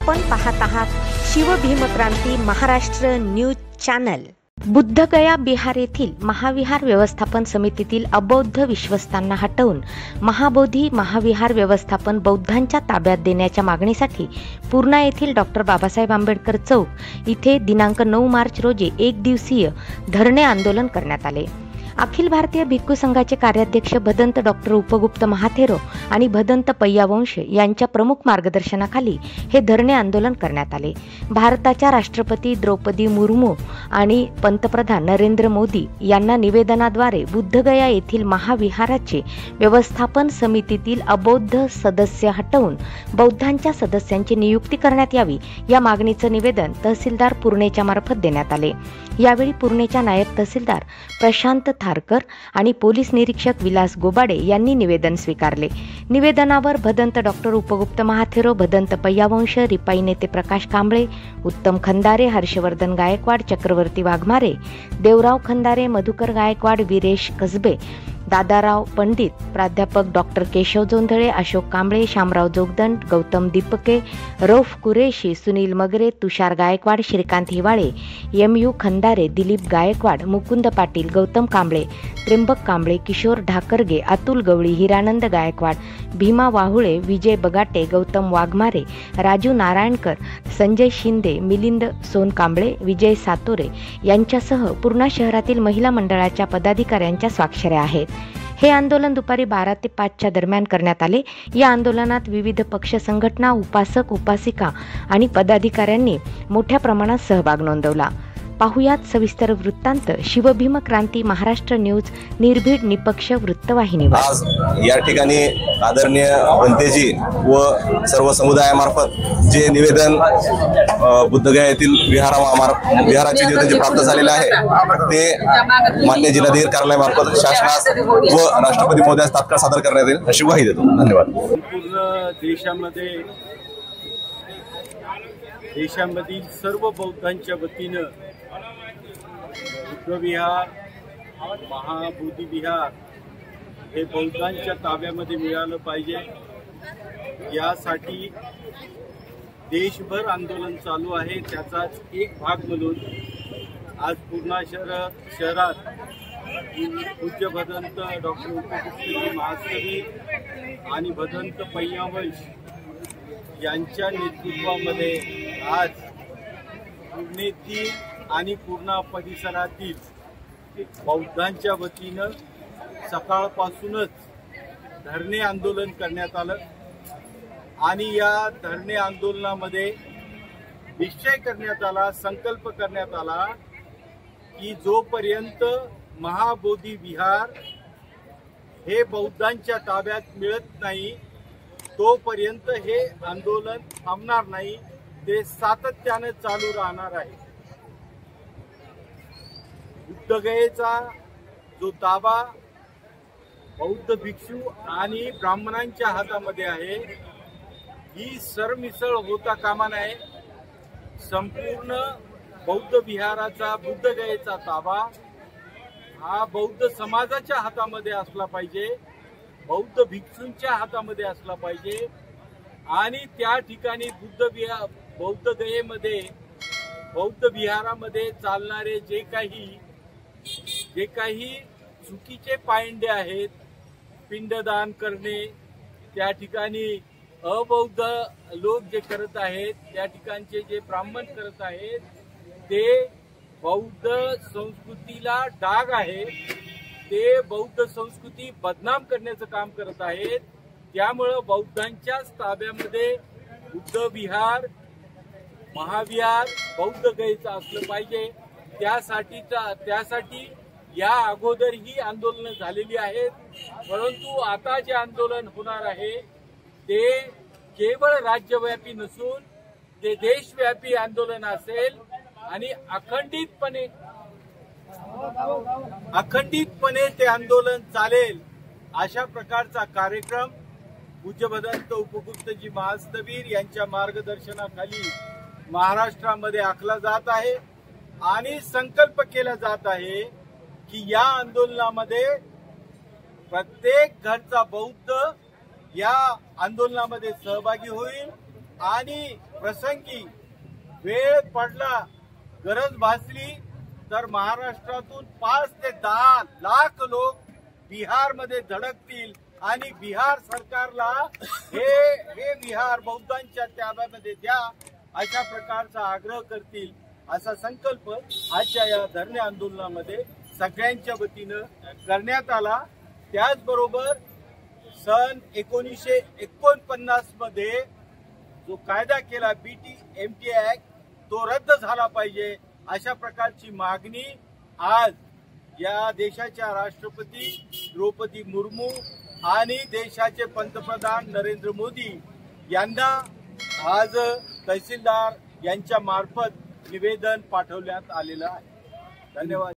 आपण पाहत आहात शिवभीमक्रांती महाराष्ट्र न्यूज चॅनल। बुद्धगया बिहार येथील महाविहार व्यवस्थापन समितीतील अबौद्ध विश्वस्तांना हटवून महाबोधी महाविहार व्यवस्थापन बौद्धांच्या ताब्यात देण्याच्या मागणीसाठी पूर्णा येथील डॉक्टर बाबासाहेब आंबेडकर चौक इथे दिनांक 9 मार्च रोजी एक दिवसीय धरणे आंदोलन करण्यात आले। अखिल भारतीय भिक्खू संघाचे कार्याध्यक्ष भदंत डॉक्टर उपगुप्त महाथेरो आणि भदंत पय्यावंश यांच्या प्रमुख मार्गदर्शनाखाली हे धरणे आंदोलन करण्यात आले। भारताच्या राष्ट्रपती द्रौपदी मुर्मू आणि पंतप्रधान नरेंद्र मोदी यांना निवेदनाद्वारे बुद्धगया येथील महाविहाराचे व्यवस्थापन समितीतील अबौद्ध सदस्य हटवून बौद्धांच्या सदस्यांची नियुक्ती करण्यात यावी या मागणीचे निवेदन तहसीलदार पूर्णेच्या मार्फत देण्यात आले। यावेळी पूर्णेच्या नायब तहसीलदार प्रशांत थारकर आणि पोलीस निरीक्षक विलास गोबाडे यांनी निवेदन स्वीकारले। निवेदनावर भदंत डॉक्टर उपगुप्त महाथेरो, भदंत पय्यावंश, रिपाई नेते प्रकाश कांबळे, उत्तम खंदारे, हर्षवर्धन गायकवाड, चक्रवर्ती वाघमारे, देवराव खंदारे, मधुकर गायकवाड, वीरेश कसबे, दादाराव पंडित, प्राध्यापक डॉक्टर केशव जोंधळे, अशोक कांबळे, शामराव जोगदंड, गौतम दीपके, रौफ कुरेशी, सुनील मगरे, तुषार गायकवाड, श्रीकांत हिवाळे, MU खंदारे, दिलीप गायकवाड, मुकुंद पाटील, गौतम कांबळे, त्र्यंबक कांबळे, किशोर ढाकरगे, अतुल गवळी, हिरानंद गायकवाड, भीमा वाहुळे, विजय बगाटे, गौतम वाघमारे, राजू नारायणकर, संजय शिंदे, मिलिंद सोनकांबळे, विजय सातोरे यांच्यासह पूर्णा शहरातील महिला मंडळाच्या पदाधिकाऱ्यांच्या स्वाक्षऱ्या आहेत। हे आंदोलन दुपारी 12 ते 5 दरम्यान करण्यात आले। या आंदोलनात विविध पक्ष संघटना, उपासक उपासिका आणि पदाधिकाऱ्यांनी मोठ्या प्रमाणात सहभाग नोंदवला। पाहुयात सविस्तर वृत्तांत शिवभीमक्रांती महाराष्ट्र न्यूज निर्भीड निपक्ष वृत्तवाहिनीवर। आज या ठिकाणी आदरणीय पंतेजी व सर्व समुदायामार्फत जे निवेदन बुद्धगया येथील विहाराचे निवेदन जे प्राप्त झालेले आहे ते मान्य जिल्हाधिकारी कार्यालयामार्फत शासनास व राष्ट्रपती महोदयास तात्काळ सादर करण्यात येईल अशी ग्वाही देतो। धन्यवाद। संपूर्ण देशामधील सर्व बौद्धांच्या वतीनं बुद्ध विहार, महाबोधी विहार हे बौद्धांच्या ताब्यामध्ये मिळालं पाहिजे यासाठी देशभर आंदोलन चालू आहे। त्याचाच एक भाग म्हणून आज पूर्णा शहरात पूज्य भदंत डॉक्टर उपगुप्त महास्थवी आणि भदंत पय्यावंश यांच्या नेतृत्वामध्ये आज पुणेतील आणि पूर्णा परिसरातील बौद्धांच्या वतीनं सकाळपासूनच धरणे आंदोलन करण्यात आलं आणि या धरणे आंदोलनामध्ये निश्चय करण्यात आला, संकल्प करण्यात आला की जोपर्यंत महाबोधी विहार हे बौद्धांच्या ताब्यात मिळत नाही तोपर्यंत हे आंदोलन थांबणार नाही, ते सातत्याने चालू राहणार आहे। बुद्धगयेचा जो ताबा बौद्ध भिक्षू आणि ब्राह्मणांच्या हातामध्ये आहे ही सरमिसळ होता कामा नये। संपूर्ण बौद्ध विहाराचा, बुद्धगयेचा ताबा हा बौद्ध समाजाच्या हातामध्ये असला पाहिजे, बौद्ध भिक्षूंच्या हातामध्ये असला पाहिजे आणि त्या ठिकाणी बौद्ध गयेमध्ये, बौद्ध विहारामध्ये चालणारे जे काही चुकीचे पायंडे आहेत, पिंडदान करणे, त्या ठिकाणी अबौद्ध लोक जे करत आहेत, त्या ठिकाणचे जे ब्राह्मण करत आहेत ते बौद्ध संस्कृतीला डाग आहे, ते बौद्ध संस्कृती बदनाम करण्याचं काम करत आहेत। त्यामुळे बौद्धांच्याच ताब्यामध्ये बुद्ध विहार, महाविहार, बौद्ध गयेचं असलं पाहिजे। त्यासाठी या अगोदर ही आंदोलन झालेली आहेत, परंतु आता जे आंदोलन होणार आहे ते केवळ राज्यव्यापी नसून ते देशव्यापी आंदोलन असेल आणि अखंडितपणे ते आंदोलन चालेल अशा प्रकारचा कार्यक्रम पूज्य भदंत उपगुप्तजी महास्थवीर यांच्या मार्गदर्शनाखाली महाराष्ट्रामध्ये आखला जात आहे आणि संकल्प केला जात आहे की या आंदोलनामध्ये प्रत्येक घरचा बौद्ध या आंदोलनामध्ये सहभागी होईल आणि प्रसंगी वेळ पडला, गरज भासली तर महाराष्ट्रातून 5 ते 10 लाख लोक बिहारमध्ये धडकतील आणि बिहार सरकारला हे बिहार बौद्धांच्या ताब्यामध्ये द्या अशा प्रकारचा आग्रह करतील, असा संकल्प आजच्या या धरणे आंदोलनामध्ये सगळ्यांच्या वतीनं करण्यात आला। त्याचबरोबर सन 1949 मध्ये जो कायदा केला BT-MT ऍक्ट, तो रद्द झाला पाहिजे अशा प्रकारची मागणी आज या देशाच्या राष्ट्रपती द्रौपदी मुर्मू आणि देशाचे पंतप्रधान नरेंद्र मोदी यांना आज तहसीलदार यांच्या मार्फत निवेदन पाठवण्यात आलेलं आहे। धन्यवाद।